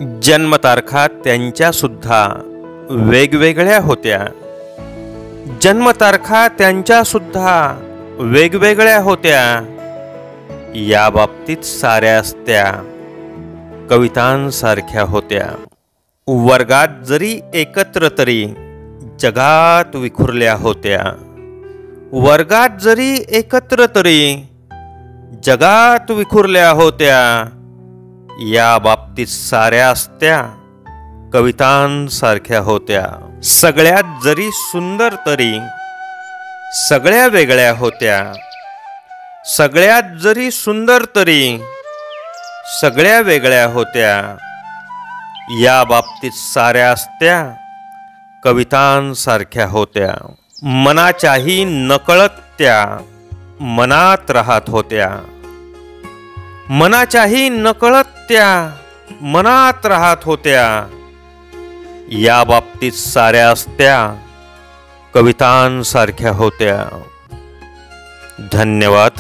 जन्मतारखा त्यांच्या सुद्धा वेगवेगळ्या होत्या. जन्मतारखा त्यांच्या सुद्धा वेगवेगळ्या होत्या. या बाबतीत साऱ्याच त्या कवितांसारख्या होत्या. वर्गात जरी एकत्र तरी जगात विखुरल्या होत्या. वर्गात जरी एकत्र तरी जगात विखुरल्या होत्या. या बाबतीत साऱ्याच त्या कवितांसारख्या होत्या. सगळ्यात जरी सुंदर तरी सगळ्या वेगळ्या होत्या. सगळ्यात जरी सुंदर तरी सगळ्या वेगळ्या होत्या. या बाबतीत साऱ्याच त्या कवितांसारख्या होत्या. मनाच्याही नकळत त्या मनात राहत होत्या. मनाच्याही नकळत त्या मनात राहत होत्या. या बाबतीत साऱ्याच त्या कवितांसारख्या होत्या. धन्यवाद.